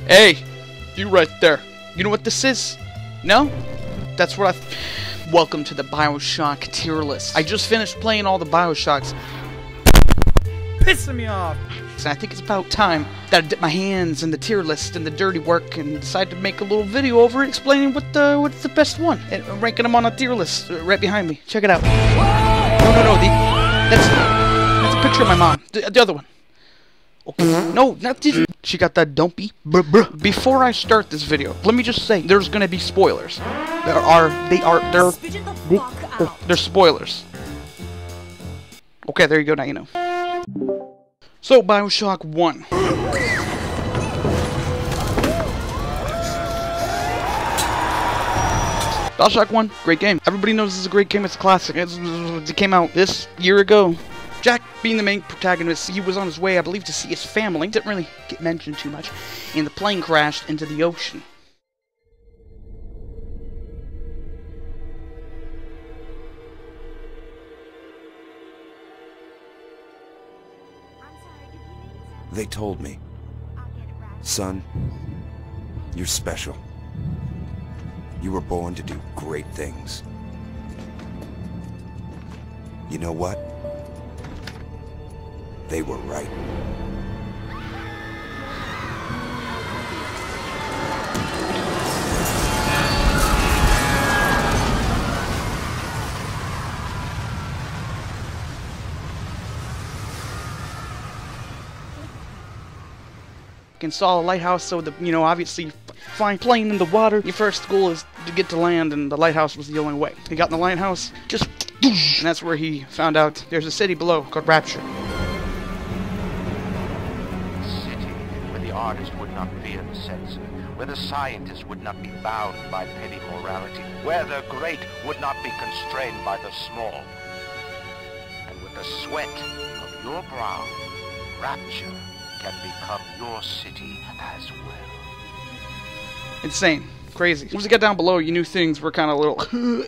Hey, you right there. You know what this is? No? That's what Welcome to the Bioshock tier list. I just finished playing all the Bioshocks. Pissing me off. And I think it's about time that I dip my hands in the tier list and the dirty work and decide to make a little video over it explaining what's the best one and ranking them on a tier list right behind me. Check it out. No. That's a picture of my mom. The other one. Okay. No, not this. She got that dumpy. Before I start this video, let me just say there's gonna be spoilers. They're spoilers. Okay, there you go. Now you know. So, Bioshock 1. Bioshock 1, great game. Everybody knows this is a great game. It's a classic. It came out this year ago. Jack, being the main protagonist, he was on his way, I believe, to see his family. Didn't really get mentioned too much. And the plane crashed into the ocean. They told me, son, you're special. You were born to do great things. You know what? They were right. Install a lighthouse so the, obviously flying plane in the water, your first goal is to get to land, and the lighthouse was the only way. He got in the lighthouse, and that's where he found out there's a city below called Rapture. A city where the artist would not fear the censor, where the scientist would not be bound by petty morality, where the great would not be constrained by the small. And with the sweat of your brow, Rapture can become your city as well. Insane. Crazy. Once you got down below, you knew things were kind of a little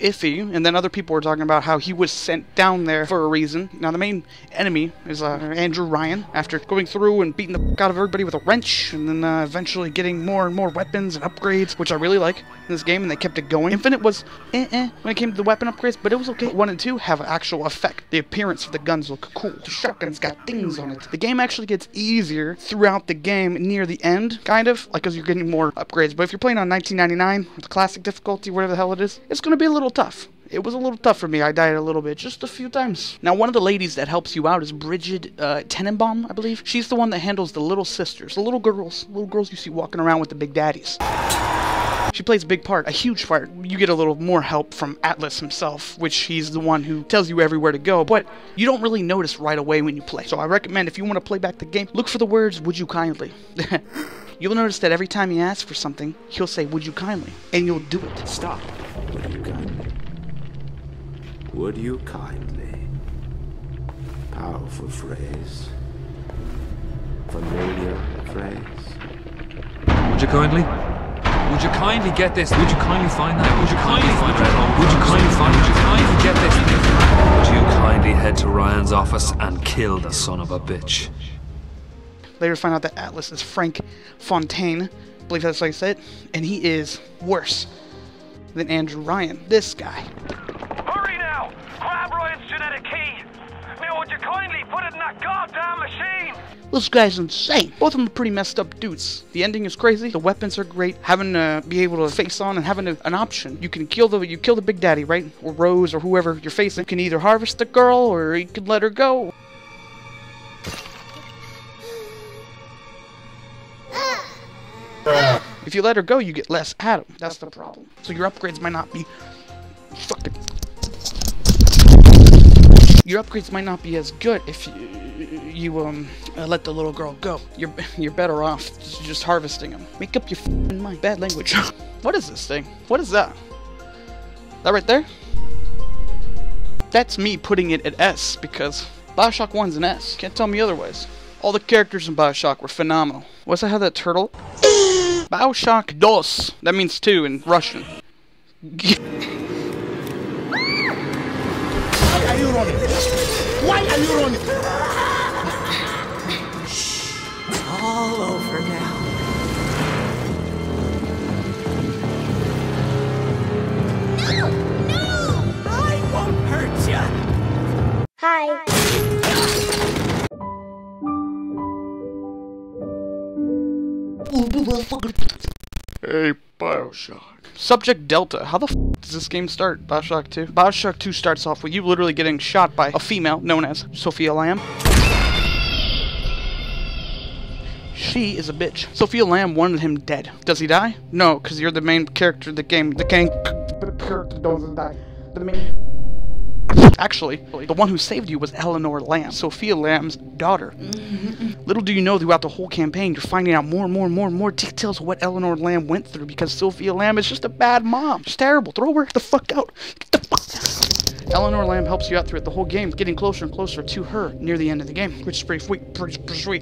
iffy, and then other people were talking about how he was sent down there for a reason. Now, the main enemy is Andrew Ryan, after going through and beating the fuck out of everybody with a wrench, and then eventually getting more and more weapons and upgrades, which I really like in this game, and they kept it going. Infinite was when it came to the weapon upgrades, but it was okay. 1 and 2 have actual effect. The appearance of the guns look cool. The shotgun's got things on it. The game actually gets easier throughout the game near the end, kind of, like, because you're getting more upgrades. But if you're playing on 1999, with classic difficulty, whatever the hell it is, it's going to be a little tough. It was a little tough for me. I died a little bit, just a few times. Now, one of the ladies that helps you out is Bridget Tenenbaum, I believe. She's the one that handles the little sisters, the little girls you see walking around with the big daddies. She plays a big part, a huge part. You get a little more help from Atlas himself, which he's the one who tells you everywhere to go, but you don't really notice right away when you play. So I recommend, if you want to play back the game, look for the words, "Would you kindly?" You'll notice that every time you ask for something, he'll say, "Would you kindly?" And you'll do it. Stop. Would you kindly? Would you kindly? Powerful phrase. Familiar phrase. Would you kindly? Would you kindly get this? Would you kindly find that? Would you kindly find that? Would you kindly find? Would you kindly get this? Would you kindly head to Ryan's office and kill the son of a bitch? Later find out that Atlas is Frank Fontaine, I believe that's how you say it, and he is worse than Andrew Ryan. This guy. Hurry now! Grab Ryan's genetic key! Now would you kindly put it in that goddamn machine? This guy's insane. Both of them are pretty messed up dudes. The ending is crazy. The weapons are great. Having to be able to face on and having an option. You can kill the big daddy, right? Or Rose or whoever you're facing. You can either harvest the girl or you can let her go. If you let her go, you get less Adam. That's the problem. So your upgrades might not be Your upgrades might not be as good if you let the little girl go. You're better off just harvesting them. Make up your f***ing mind. Bad language. What is this thing? What is that? That right there? That's me putting it at S because Bioshock 1's an S. Can't tell me otherwise. All the characters in Bioshock were phenomenal. What's that? How that turtle? Bioshock dos. That means 2 in Russian. Why are you running? Why are you running? Shh. It's all over now. Bye. Hey, Bioshock. Subject Delta. How the f does this game start? Bioshock 2? Bioshock 2 starts off with you literally getting shot by a female known as Sophia Lamb. She is a bitch. Sophia Lamb wanted him dead. Does he die? No, because you're the main character of the game. The character doesn't die. The main... Actually, the one who saved you was Eleanor Lamb, Sophia Lamb's daughter. Little do you know, throughout the whole campaign, you're finding out more and more details of what Eleanor Lamb went through, because Sophia Lamb is just a bad mom. She's terrible. Throw her the fuck out. Get the fuck out. Eleanor Lamb helps you out throughout the whole game, getting closer and closer to her near the end of the game, which is pretty sweet.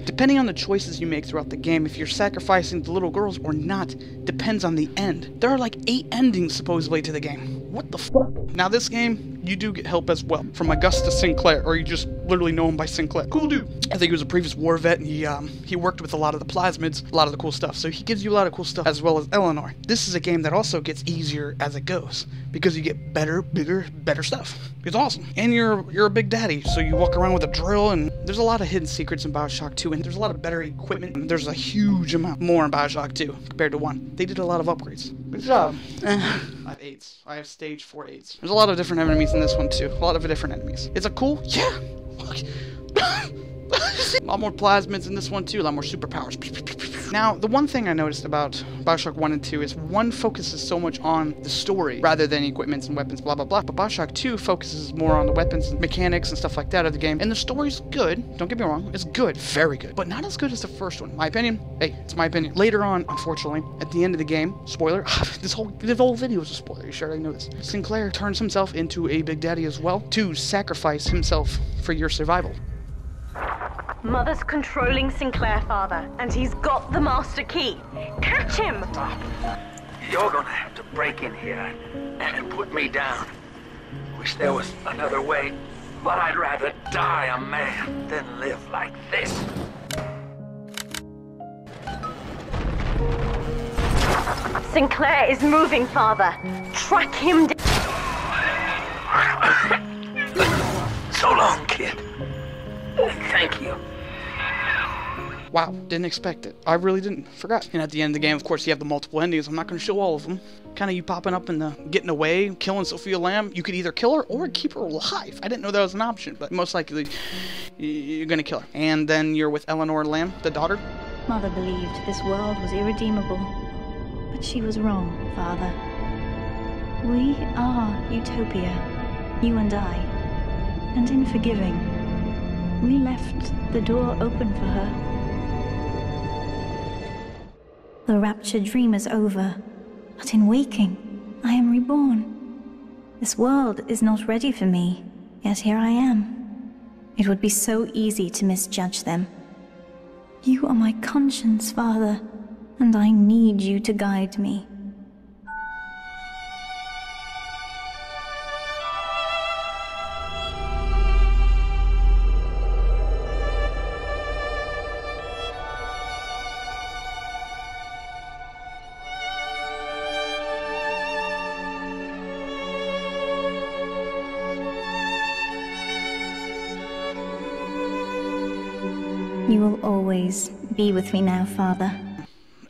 Depending on the choices you make throughout the game, if you're sacrificing the little girls or not, depends on the end. There are like 8 endings supposedly to the game. What the fuck? Now this game, you do get help as well from Augustus Sinclair, or you just literally know him by Sinclair. Cool dude. I think he was a previous war vet, and he worked with a lot of the plasmids, a lot of the cool stuff. So he gives you a lot of cool stuff, as well as Eleanor. This is a game that also gets easier as it goes, because you get better, bigger, better stuff. It's awesome. And you're a big daddy, so you walk around with a drill, and there's a lot of hidden secrets in Bioshock 2, and there's a lot of better equipment, and there's a huge amount more in Bioshock 2 compared to 1. They did a lot of upgrades. Good job. I have 8s. I have stage 4 8s. There's a lot of different enemies in this one too. A lot of different enemies. Is it cool? Yeah. A lot more plasmids in this one too. A lot more superpowers. Now, the one thing I noticed about Bioshock 1 and 2 is 1 focuses so much on the story rather than equipments and weapons, blah, blah, blah. But Bioshock 2 focuses more on the weapons and mechanics and stuff like that of the game. And the story's good. Don't get me wrong. It's good. Very good. But not as good as the first one. My opinion. Hey, it's my opinion. Later on, unfortunately, at the end of the game, spoiler, this whole video is a spoiler. You sure I know this. Sinclair turns himself into a big daddy as well to sacrifice himself for your survival. Mother's controlling Sinclair, Father, and he's got the master key. Catch him! Stop. You're gonna have to break in here and put me down. Wish there was another way, but I'd rather die a man than live like this. Sinclair is moving, Father. Track him down. So long, kid. Thank you. Wow, didn't expect it. I really didn't. Forgot. And at the end of the game, of course, you have the multiple endings. I'm not going to show all of them. Kind of you popping up and getting away, killing Sophia Lamb. You could either kill her or keep her alive. I didn't know that was an option, but most likely you're going to kill her. And then you're with Eleanor Lamb, the daughter. Mother believed this world was irredeemable, but she was wrong, Father. We are Utopia, you and I. And in forgiving, we left the door open for her. The raptured dream is over, but in waking, I am reborn. This world is not ready for me, yet here I am. It would be so easy to misjudge them. You are my conscience, Father, and I need you to guide me. You will always be with me now, Father.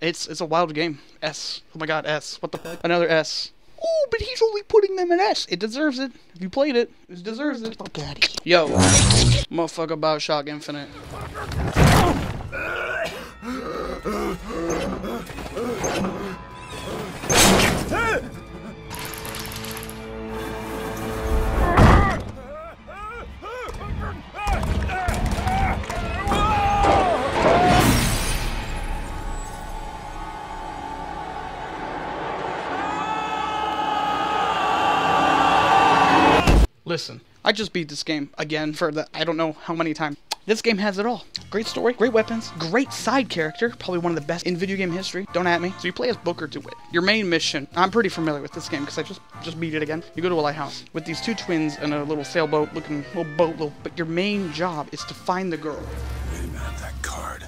It's a wild game. S. Oh my god, S. What the fuck? Another S. Oh, but he's only putting them in S. It deserves it. If you played it, it deserves it. Fuck daddy. Yo. Motherfucker Bioshock Infinite. Listen, I just beat this game again for the I don't know how many times. This game has it all. Great story, great weapons, great side character, probably one of the best in video game history. Don't at me. So you play as Booker DeWitt. Your main mission, I'm pretty familiar with this game because I just beat it again. You go to a lighthouse with these 2 twins and a little sailboat looking little boat, but your main job is to find the girl. Wait a minute, that card.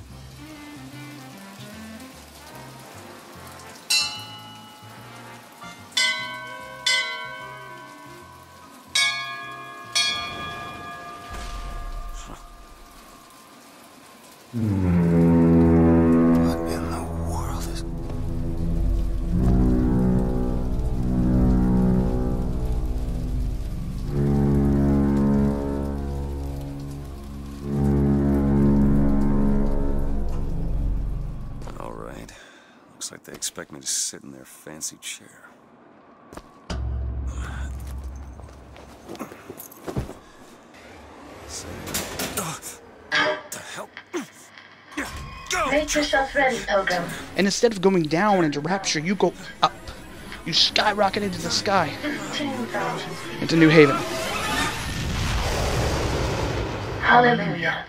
What in the world is... All right. Looks like they expect me to sit in their fancy chair. Make yourself ready, Pilgrim. And instead of going down into Rapture, you go up. You skyrocket into the sky. Into New Haven. Hallelujah.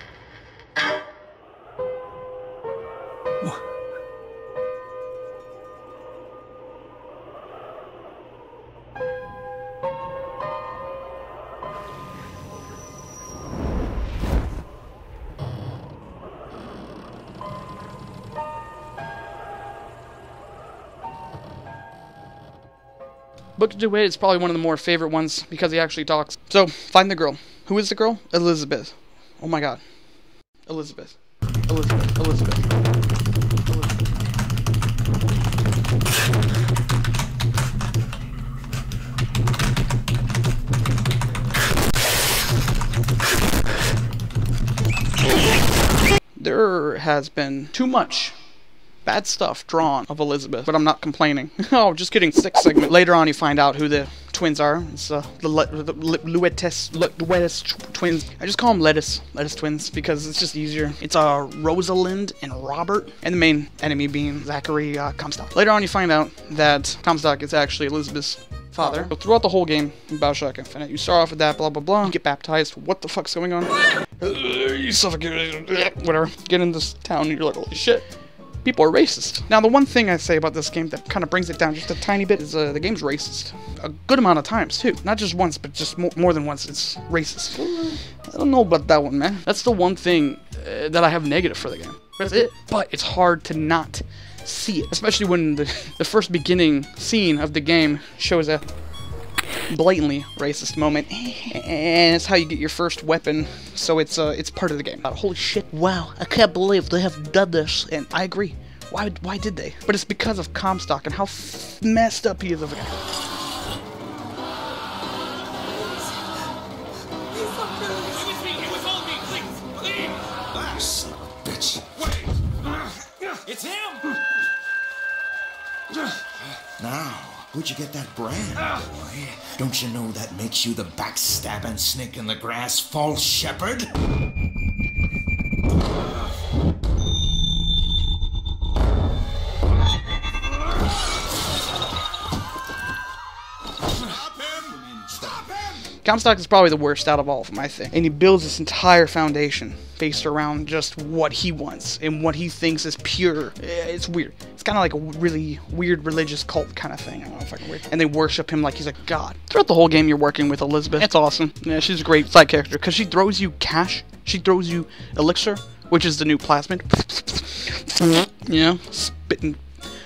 Book of DeWitt is probably one of the more favorite ones because he actually talks. So, find the girl. Who is the girl? Elizabeth. Oh my god. Elizabeth. Elizabeth. Elizabeth. There has been too much bad stuff drawn of Elizabeth, but I'm not complaining. Oh, just kidding. 6th segment. Later on, you find out who the twins are. It's the Lettuce twins. I just call them Lettuce twins because it's just easier. It's Rosalind and Robert, and the main enemy being Zachary Comstock. Later on, you find out that Comstock is actually Elizabeth's father. So throughout the whole game in Bioshock Infinite, you start off with that, blah blah blah. You get baptized. What the fuck's going on? You suffocate. Whatever. Get in this town, and you're like, holy shit. People are racist. Now, the one thing I say about this game that kind of brings it down just a tiny bit is the game's racist. A good amount of times, too. Not just once, but just more than once. It's racist. I don't know about that one, man. That's the one thing that I have negative for the game. That's it. But it's hard to not see it. Especially when the first beginning scene of the game shows a blatantly racist moment, and it's how you get your first weapon, so it's part of the game. Holy shit, wow, I can't believe they have done this, and I agree. Why did they? But it's because of Comstock and how messed up he is of a guy. Son of a bitch. It's him! Now, where'd you get that brand, boy? Don't you know that makes you the backstabbing snake in the grass false shepherd? Comstock is probably the worst out of all of them, I think. And he builds this entire foundation based around just what he wants and what he thinks is pure. It's weird. It's kind of like a really weird religious cult kind of thing. I don't know if I can weird. And they worship him like he's a god. Throughout the whole game, you're working with Elizabeth. It's awesome. Yeah, she's a great side character because she throws you cash. She throws you elixir, which is the new plasmid. You know, spitting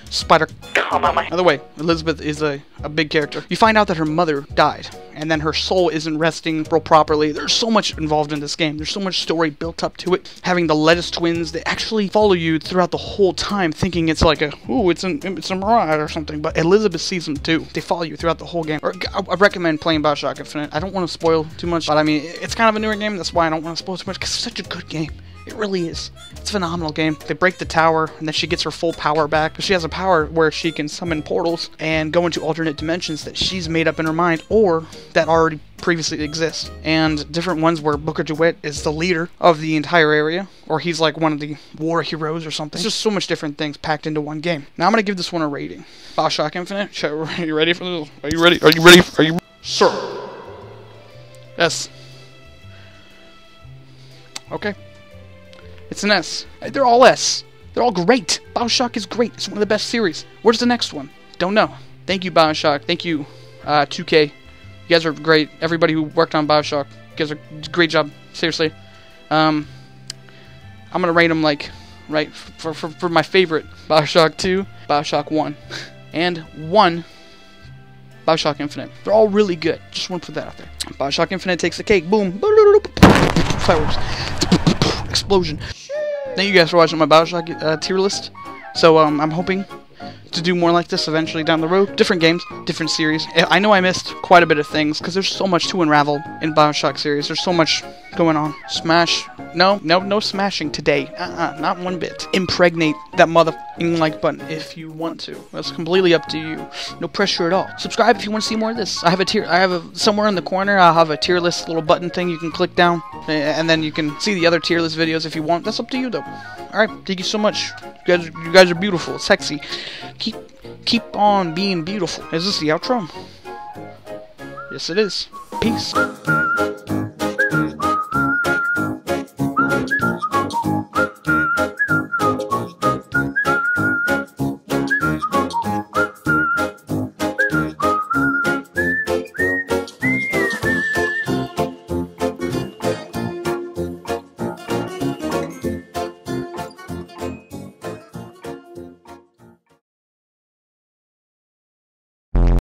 spider. By the way, Elizabeth is a big character. You find out that her mother died, and then her soul isn't resting real properly. There's so much involved in this game. There's so much story built up to it. Having the Lettuce twins, they actually follow you throughout the whole time, thinking it's like it's a mirage or something. But Elizabeth sees them too. They follow you throughout the whole game. I recommend playing Bioshock Infinite. I don't want to spoil too much, but I mean, it's kind of a newer game. That's why I don't want to spoil too much, because it's such a good game. It really is. It's a phenomenal game. They break the tower, and then she gets her full power back. She has a power where she can summon portals and go into alternate dimensions that she's made up in her mind, or that already previously exist. And different ones where Booker DeWitt is the leader of the entire area, or he's like one of the war heroes or something. It's just so much different things packed into one game. Now I'm going to give this one a rating. Bioshock Infinite. Are you ready for this? Are you ready? Are you ready? Are you... Sir. S. Okay. It's an S. They're all S. They're all great. Bioshock is great. It's one of the best series. Where's the next one? Don't know. Thank you, Bioshock. Thank you, 2K. You guys are great. Everybody who worked on Bioshock. You guys are great job. Seriously. I'm gonna rate them like, right, for my favorite. Bioshock 2, Bioshock 1, and 1, Bioshock Infinite. They're all really good. Just want to put that out there. Bioshock Infinite takes the cake. Boom. Fireworks. Explosion. Thank you guys for watching my Bioshock tier list. So I'm hoping to do more like this eventually down the road. Different games, different series. I know I missed quite a bit of things because there's so much to unravel in Bioshock series. There's so much going on. Smash. No smashing today. Not one bit. Impregnate that motherfucking like button if you want to. That's completely up to you. No pressure at all. Subscribe if you want to see more of this. I have somewhere in the corner, I'll have a tier list little button thing you can click down, and then you can see the other tier list videos if you want. That's up to you though. Alright, thank you so much. You guys are beautiful, sexy. Keep on being beautiful. Is this the outro? Yes, it is. Peace.